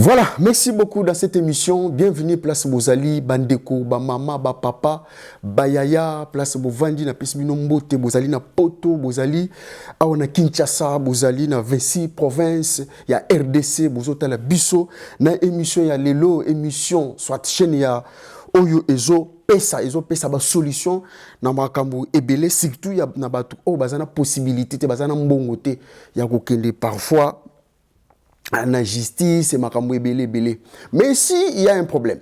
Voilà, merci beaucoup dans cette émission. Bienvenue Place Bozali, Bandeko, ba mama, ba papa, ba yaya, Place Bovandi na Pismino Mbote, Bozali na Poto, Bozali, na Kinshasa, Bozali na 26 provinces, il y a RDC, Bozota la Bisso, na émission ya Lelo, émission soit chaîne ya Oyo Ezo pesa ba solution na makambo ebele surtout ya na batu o bazana possibilité te bazana mbongo te ya kokende parfois la justice et makambo ebele. Mais si il y a un problème,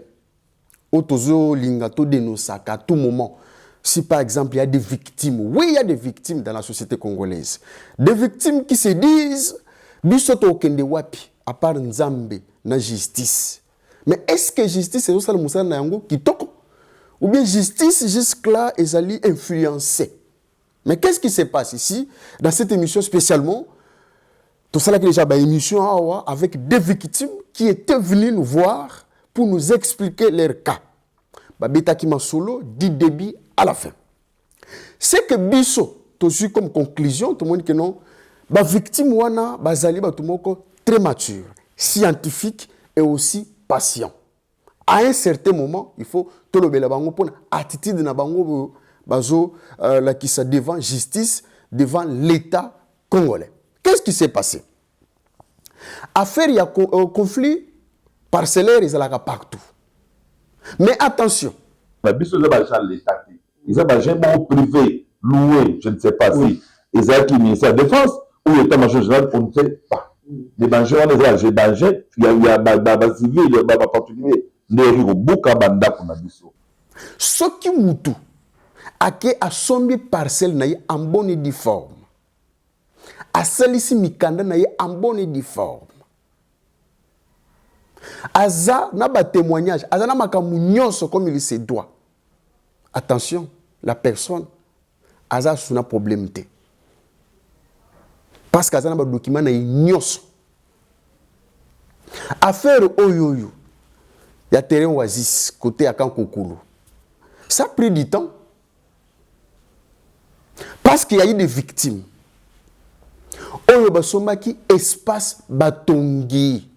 otozo lingato denosaka à tout moment. Si par exemple il y a des victimes, oui il y a des victimes dans la société congolaise, des victimes qui se disent bisoto okende wapi à part nzambe na justice. Mais est-ce que justice est aussi le musala na yango kitoko ou bien justice jusque-là ezali influencé? Mais qu'est-ce qui se passe ici dans cette émission spécialement? Tout ça là que déjà une émission avec des victimes qui étaient venues nous voir pour nous expliquer leur cas. Babeta Kima Solo dit début à la fin. C'est que Bisso, tout suite comme conclusion, tout le monde dit que non, ba victime wana bazali ba tumoko très mature, scientifique et aussi patient. À un certain moment, il faut tout le bela bango pour attitude na bango bazo la qui ça devant justice, devant l'État congolais. Qu'est-ce qui s'est passé? Affaire, il y a conflit parcellaire, ils sont partout. Mais attention. Ils ont des gens privés, loués, je ne sais pas si. Ils ont le ministère de la Défense ou l'état-major général, on ne sait pas. Les banjeurs, il y a des civils, il y a des particuliers. Il y a des bouka banda pour Nabiso. Ce qui moutou, a sombi parcelle en bonne et due forme. A salisi mikanda na ye en bonne et due forme. Aza na ba témoignage, aza na makamu nyonso comme il se doit. Attention, la personne aza suna problème te. Parce qu'aza na ba document na nyonso. Affaire oyoyo. Ya terrain oasis côté Akan Kokulu. Ça a pris du temps. Parce qu'il y a eu des victimes. Oyo basomaki espace batongi.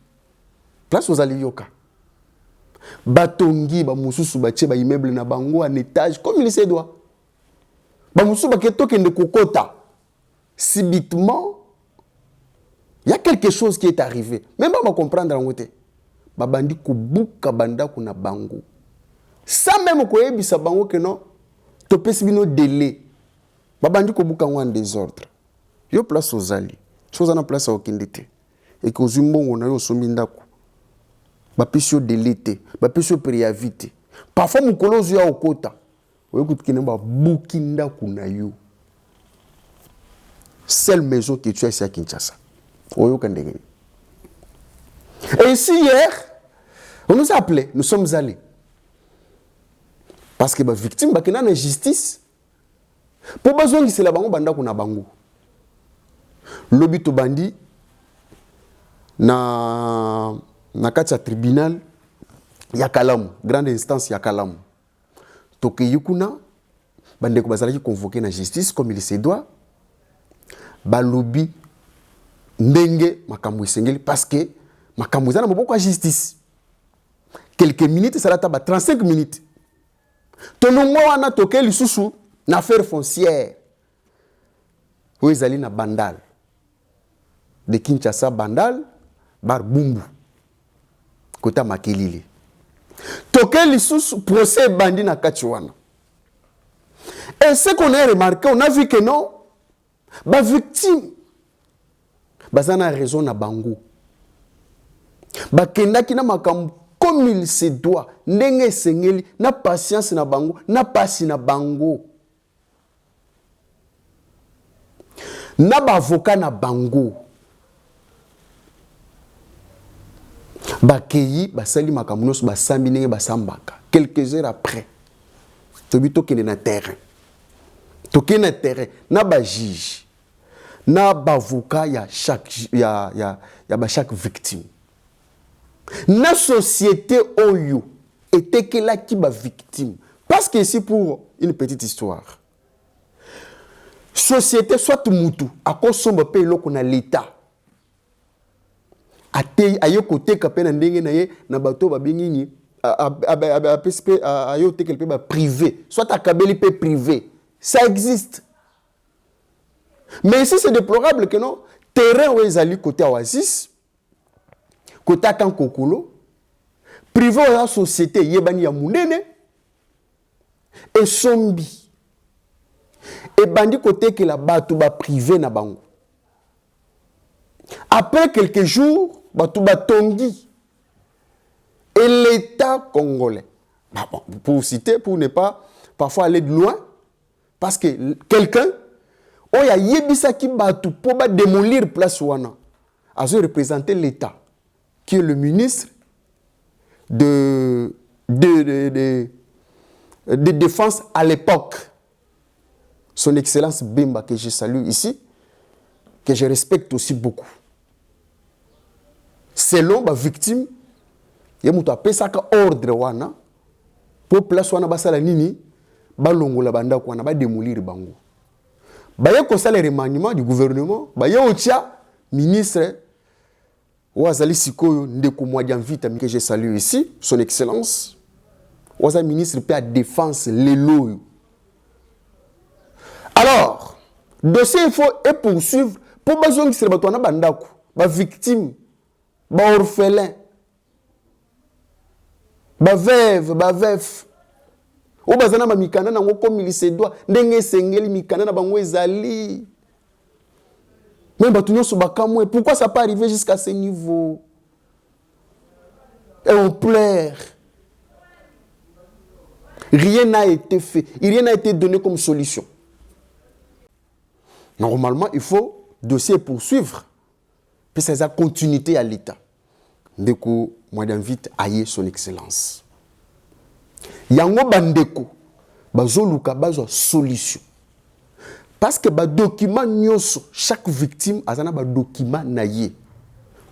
Place aux Aliyoka. Batongi ba mususu bache ba immeuble na bango en étage comme il se doit. Ba mususu ba keto kende kokota. Subitement il y a quelque chose qui est arrivé. Même pas comprendre en côté. Ba bandi ko buka banda kuna bango. Ça même ko yebisa bango que non to pesi bino délai. Ba bandi ko buka en désordre. Yo place aux ali. Chose na place au kindete. Et que zimbongo na yo sombi ndako. Ba pesio délité, ba pesio préavité. Parfois mukolozo ya okota. Oyo kutkine ba buki ndako na yo. Seule maison que tu as ici à Kinshasa. Oyo kandenge. Et ici hier, on nous a appelés, nous sommes allés. Parce que ba victime ba kena na justice. Pour besoin qui c'est la bango banda kuna bango. Lobito bandi na kati ya tribunal ya Kalamu, grande instance ya Kalamu. Toke yukuna bande ko bazalaki convoqué na justice comme il se doit. Ba lobi ndenge makambo esengeli parce que makambo zana maboko ya justice. Quelques minutes ça lata ba 35 minutes. Tonongo wana toke lisusu na affaire foncière. Où ezali na Bandal. De Kinshasa Bandal, bar Bumbu. Kota Makelile. Toke lisusu procès bandi na Kachiwana. Et ce qu'on a remarqué, on a vu que non, ba victime, bazana raison na bango. Ba kenda ki na makambo comme il se doit, ndenge sengeli, na patience na bango, na pasi na bango. Na ba avocat na bango. Bakeyi basali makamunos basambi nenge basambaka quelques heures après tobito kende na terrain na ba juge na ba avocat ya chaque victime na société oyo était que là qui ba victime parce que ici pour une petite histoire société soit mutu akosomba pe loko na l'état ate ayo côté kapena ndenge na ye na bato babingini a PSP ayo te quelque part privé soit akabeli pe privé ça existe mais ici c'est déplorable que non terrain où ezali côté Oasis côté Kankokolo privé ou la société yebani ya munene et sombi et bandi côté que la bato ba privé na bango. Après quelques jours, Batouba Tongi et l'État congolais. Bon, pour citer, pour ne pas parfois aller de loin, parce que quelqu'un, oh ya yebisa ki Batou pour démolir place wana, a représenté l'État, qui est le ministre de défense à l'époque. Son Excellence Bemba, que je salue ici, que je respecte aussi beaucoup. Selon la victime, il y a un ordre wana pour place wana basala nini balongo la banda wana ba démolir bango. Ba ye ko sala remaniement du gouvernement, ba ye otia ministre Wazali Sikoyo Ndeko Mwadiamvita que je salue ici, son Excellence. Wazali ministre de la défense l'élo. Alors, dossier il faut et poursuivre pour besoin que c'est batona bandako, ba victime, ba orphelin, ba veuve, ba veuf. O bazana ba mikana na ngoko milise doit ndenge sengeli mikana na bango ezali. Mais batunyo so bakamwe, pourquoi ça pas arrivé jusqu'à ce niveau? Et on pleure. Rien n'a été fait, rien n'a été donné comme solution. Normalement, il faut dossier poursuivre. Puis c'est la continuité à l'État. Ndeko, moi j'invite à y son excellence. Yango bandeko, bazo luka bazo solution. Parce que ba document nyoso, chaque victime a un document naïe,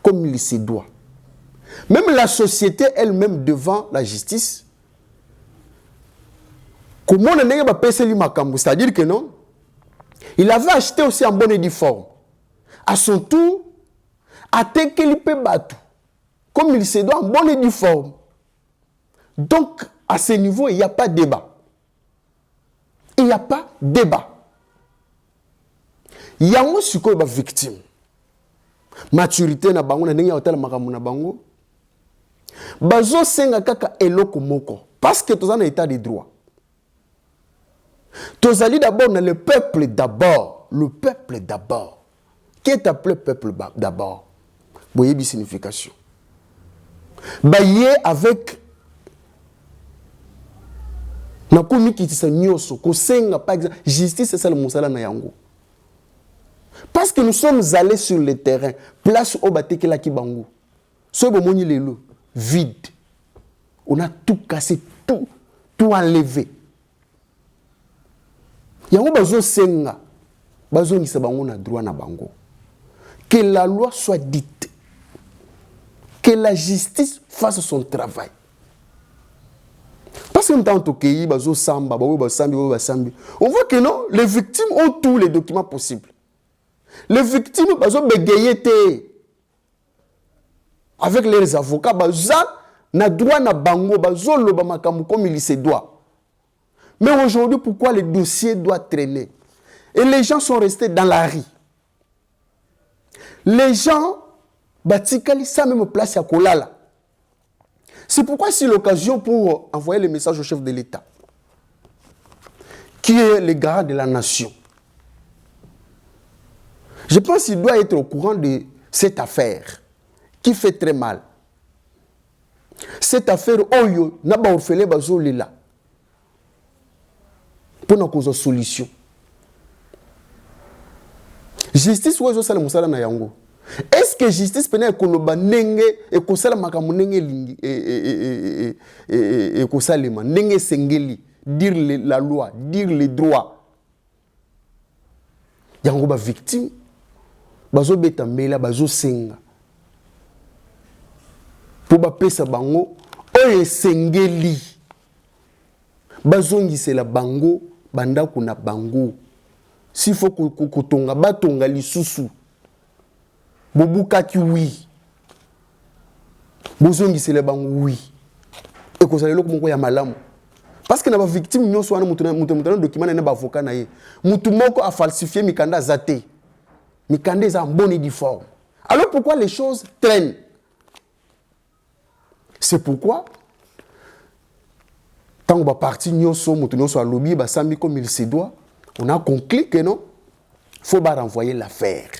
comme il se doit. Même la société elle-même devant la justice, comment on a pas passé makambo, c'est-à-dire que non, il avait acheté aussi en bonne et due forme. À son tour, à Tekelipe Batou, comme il se doit en bonne et due forme. Donc, à ce niveau, il n'y a pas de débat. Il n'y a pas de débat. Il y a un suko ba victime. Maturité na bango na ndenge hotel makamu na bango. Bazo senga kaka eloko moko parce que tous en état de droit. Tozali d'abord dans le peuple d'abord, le peuple d'abord. Qui est appelé peuple d'abord? Voyez la signification. Baye avec na komi kitisa nyoso ko senga par exemple justice c'est ça le musala na yango. Parce que nous sommes allés sur le terrain, place au Bateke la Kibango. Ce bomoni lelo, vide. On a tout cassé, tout enlevé. Yango bazo senga, bazo ni sabango na droit na bango. Que la loi soit dite, que la justice fasse son travail. Parce que nous avons tokéi, bazo samba, basambi, on voit que non, les victimes ont tous les documents possibles. Les victimes, bazo bégayete avec leurs avocats, bazo na droit na bango, bazo loba makamu comme il se doit. Mais aujourd'hui, pourquoi le dossier doit traîner? Et les gens sont restés dans la rue. Les gens, batikali ça même place à Kolala. C'est pourquoi c'est l'occasion pour envoyer le message au chef de l'État, qui est le garant de la nation. Je pense qu'il doit être au courant de cette affaire qui fait très mal. Cette affaire, Oyo, n'a pas orphelé Bazolela. Pour nous cause solution. Justice, Oyo, ça le moussala na yango. Est-ce que justice peut être koloba nenge et kosala makamu nenge lingi et kosalema nenge sengeli dire la loi, dire les droits. Yango ba victime. Bazo beta mbela bazo senga pour ba pesa bango oye sengeli bazo ngisela bango banda kuna bango s'il faut kotonga batonga lisusu bobuka ki oui bozongi c'est le bango oui et que ça le moko ya malamu parce que na ba victime nyonso wana mutu document na ba avocat na ye mutu moko a falsifié mikanda zate mikanda est en bonne et due forme. Alors pourquoi les choses traînent? C'est pourquoi tant que parti nyonso mutu nyonso a lobby ba sambi comme il se doit, on a conclu que non, faut pas renvoyer l'affaire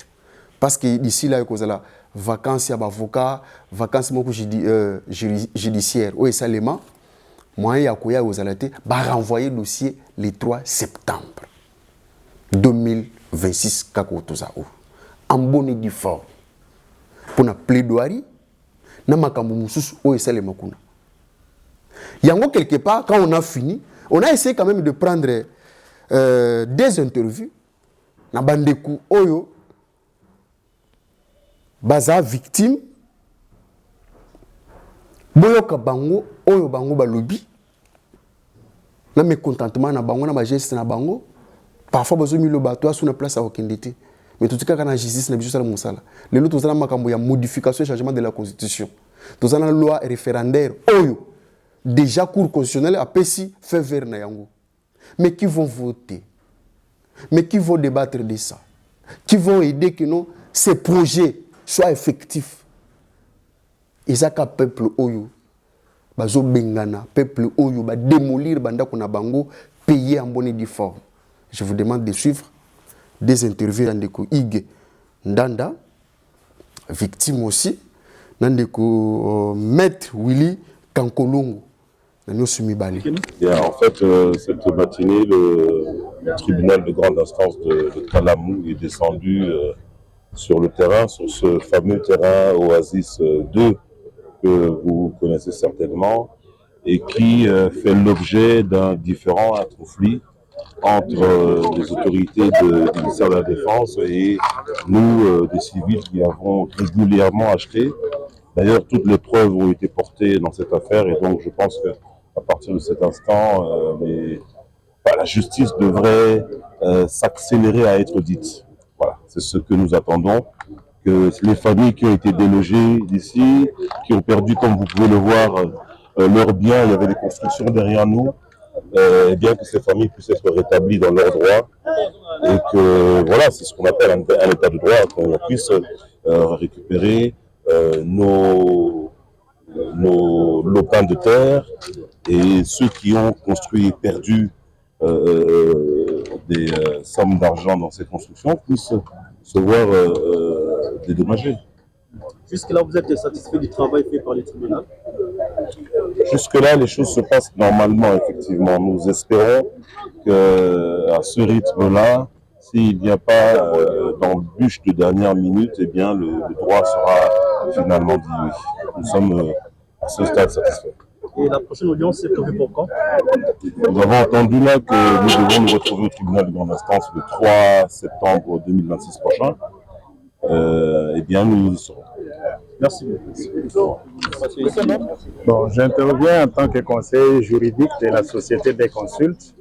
parce que d'ici là cause la vacances ya ba avocat, vacances moko judiciaire ou esalema moyen ya koya ozalate ba renvoyer dossier le 3 septembre 2026 kako tozao en bonne et due forme pour na plaidoirie na makambo mususu o esalema kuna. Yango quelque part quand on a fini, on a essayé quand même de prendre des interviews na bandeku oyo baza victime boyoka bango oyo bango balobi na mécontentement na bango na ba geste na bango parfois besoin milo bato sur na place à okendete mais tout cas kana justice na biso sala musala lelo tozana makambo ya modification et changement de la constitution tozana loi référendaire oyo déjà cour constitutionnelle a pesi fait vert na yango mais qui vont voter, mais qui vont débattre de ça, qui vont aider que non ces projets soient effectifs. Isaka peuple oyo bazo bengana peuple oyo ba démolir banda kona bango payer en bonne et due forme. Je vous demande de suivre des interviews d'Andeko Ig Ndanda, victime aussi, d'Andeko Maître Willy Kankolongo. Bien, en fait, cette matinée, le tribunal de grande instance de Kalamou est descendu sur le terrain, sur ce fameux terrain Oasis 2 que vous connaissez certainement et qui fait l'objet d'un différend, un conflit entre les autorités du ministère de la Défense et nous, des civils qui avons régulièrement acheté. D'ailleurs, toutes les preuves ont été portées dans cette affaire et donc je pense que à partir de cet instant, la justice devrait s'accélérer à être dite. Voilà, c'est ce que nous attendons. Que les familles qui ont été délogées d'ici, qui ont perdu, comme vous pouvez le voir, leurs biens, il y avait des constructions derrière nous, et bien que ces familles puissent être rétablies dans leurs droits et que, voilà, c'est ce qu'on appelle un état de droit, qu'on puisse récupérer nos lopins de terre et ceux qui ont construit et perdu des sommes d'argent dans ces constructions puissent se voir dédommagés. Jusque-là, vous êtes satisfait du travail fait par les tribunaux? Jusque-là, les choses se passent normalement, effectivement. Nous espérons qu'à ce rythme-là, s'il n'y a pas d'embûche de dernière minute, eh bien, le droit sera finalement dit oui. Nous sommes à ce stade satisfaits. Et la prochaine audience, c'est prévu pour quand? Nous avons entendu là que nous devons nous retrouver au tribunal de grande instance le 3 septembre 2026 prochain. Eh bien, nous y serons. Merci beaucoup. Bon, j'interviens en tant que conseiller juridique de la Société des consultes,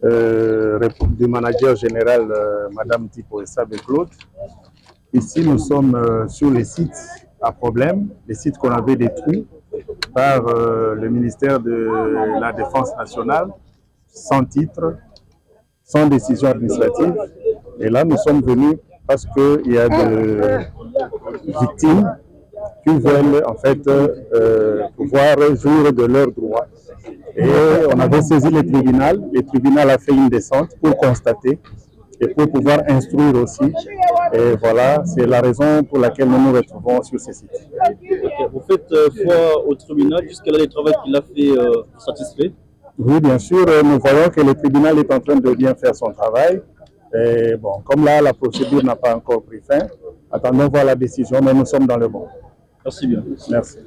du manager général Madame Tipo Claude. Ici, nous sommes sur les sites à problème, les sites qu'on avait détruits par le ministère de la Défense nationale, sans titre, sans décision administrative. Et là, nous sommes venus parce qu'il y a des victimes qui veulent en fait pouvoir jouir de leurs droits. Et on avait saisi le tribunal a fait une descente pour constater et pour pouvoir instruire aussi. Et voilà, c'est la raison pour laquelle nous nous retrouvons sur ces sites. Okay. Vous faites foi au tribunal, jusqu'à là, le travail qu'il a fait satisfait? Oui, bien sûr, nous voyons que le tribunal est en train de bien faire son travail. Et bon, comme là, la procédure n'a pas encore pris fin, attendons voir la décision, mais nous sommes dans le bon. Merci bien. Merci.